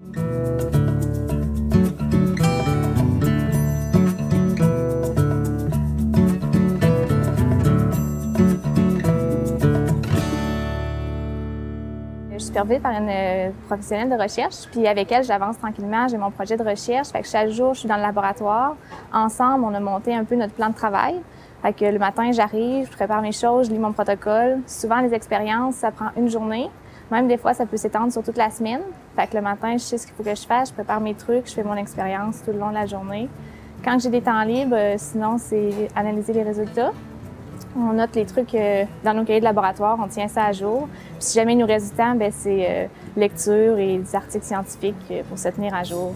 Je suis supervisée par une professionnelle de recherche, puis avec elle, j'avance tranquillement, j'ai mon projet de recherche. Fait que chaque jour, je suis dans le laboratoire. Ensemble, on a monté un peu notre plan de travail. Fait que le matin, j'arrive, je prépare mes choses, je lis mon protocole. Souvent, les expériences, ça prend une journée. Même des fois, ça peut s'étendre sur toute la semaine. Fait que le matin, je sais ce qu'il faut que je fasse, je prépare mes trucs, je fais mon expérience tout le long de la journée. Quand j'ai des temps libres, sinon, c'est analyser les résultats. On note les trucs dans nos cahiers de laboratoire, on tient ça à jour. Puis si jamais il nous reste du temps, c'est lecture et des articles scientifiques pour se tenir à jour.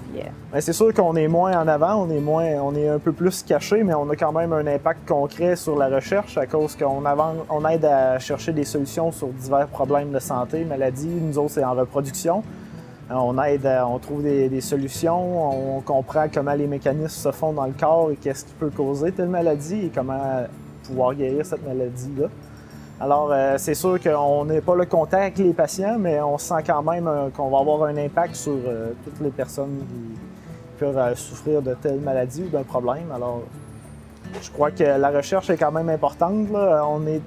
C'est sûr qu'on est moins en avant, on est un peu plus caché, mais on a quand même un impact concret sur la recherche à cause qu'on aide à chercher des solutions sur divers problèmes de santé, maladies. Nous autres, c'est en reproduction. On aide, on trouve des solutions, on comprend comment les mécanismes se font dans le corps et qu'est-ce qui peut causer telle maladie et comment pouvoir guérir cette maladie-là. Alors, c'est sûr qu'on n'est pas le contact avec les patients, mais on sent quand même qu'on va avoir un impact sur toutes les personnes qui peuvent souffrir de telle maladie ou d'un problème. Alors, je crois que la recherche est quand même importante, là. On est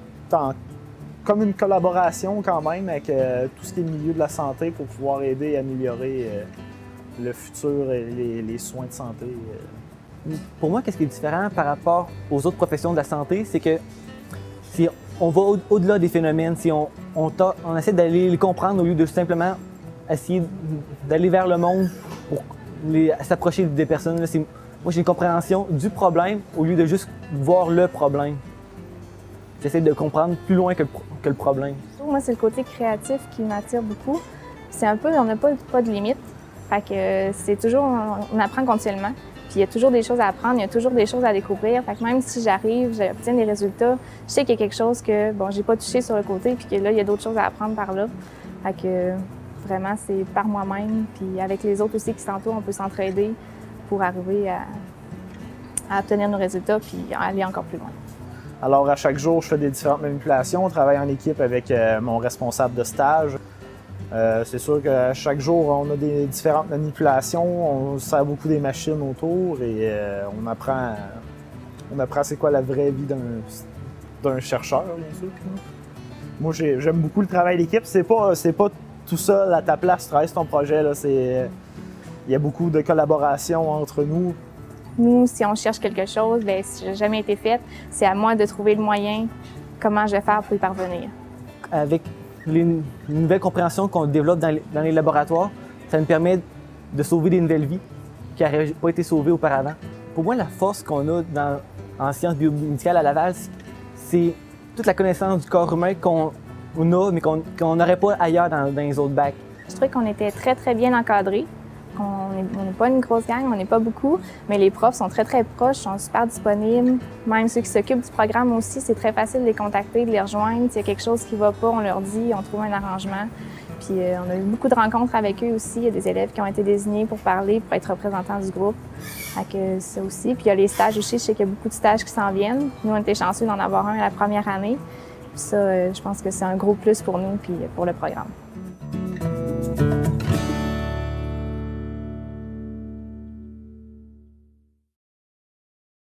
comme une collaboration quand même avec tout ce qui est le milieu de la santé pour pouvoir aider à améliorer le futur et les soins de santé. Pour moi, qu'est-ce qui est différent par rapport aux autres professions de la santé, c'est que si on va au-delà des phénomènes, si on essaie d'aller les comprendre au lieu de simplement essayer d'aller vers le monde pour s'approcher des personnes. Moi, j'ai une compréhension du problème au lieu de juste voir le problème. J'essaie de comprendre plus loin que le problème. Moi, c'est le côté créatif qui m'attire beaucoup. C'est un peu, on n'a pas de limite. Fait que c'est toujours, on apprend continuellement. Puis il y a toujours des choses à apprendre, il y a toujours des choses à découvrir. Fait que même si j'arrive, j'obtiens des résultats, je sais qu'il y a quelque chose que, bon, j'ai pas touché sur le côté, puis que là, il y a d'autres choses à apprendre par là. Fait que vraiment, c'est par moi-même, puis avec les autres aussi qui s'entourent, on peut s'entraider pour arriver à obtenir nos résultats, puis aller encore plus loin. Alors, à chaque jour, je fais des différentes manipulations. On travaille en équipe avec mon responsable de stage. C'est sûr qu'à chaque jour, on a des différentes manipulations. On sert beaucoup des machines autour et on apprend c'est quoi la vraie vie d'un chercheur, bien sûr. Moi, j'aime beaucoup le travail d'équipe. C'est pas tout seul à ta place, tu travailles sur ton projet. Il y a beaucoup de collaboration entre nous. Nous, si on cherche quelque chose, bien, si ça n'a jamais été fait, c'est à moi de trouver le moyen, comment je vais faire pour y parvenir. Avec les nouvelles compréhensions qu'on développe dans les laboratoires, ça nous permet de sauver des nouvelles vies qui n'auraient pas été sauvées auparavant. Pour moi, la force qu'on a en sciences biomédicales à Laval, c'est toute la connaissance du corps humain qu'on a, mais qu'on n'aurait pas ailleurs dans les autres bacs. Je trouvais qu'on était très, très bien encadrés. On n'est pas une grosse gang, on n'est pas beaucoup, mais les profs sont très, très proches, sont super disponibles. Même ceux qui s'occupent du programme aussi, c'est très facile de les contacter, de les rejoindre. S'il y a quelque chose qui ne va pas, on leur dit, on trouve un arrangement. Puis on a eu beaucoup de rencontres avec eux aussi. Il y a des élèves qui ont été désignés pour parler, pour être représentants du groupe. Fait ça aussi. Puis il y a les stages aussi. Je sais qu'il y a beaucoup de stages qui s'en viennent. Nous, on était chanceux d'en avoir un à la première année. Puis ça, je pense que c'est un gros plus pour nous puis pour le programme.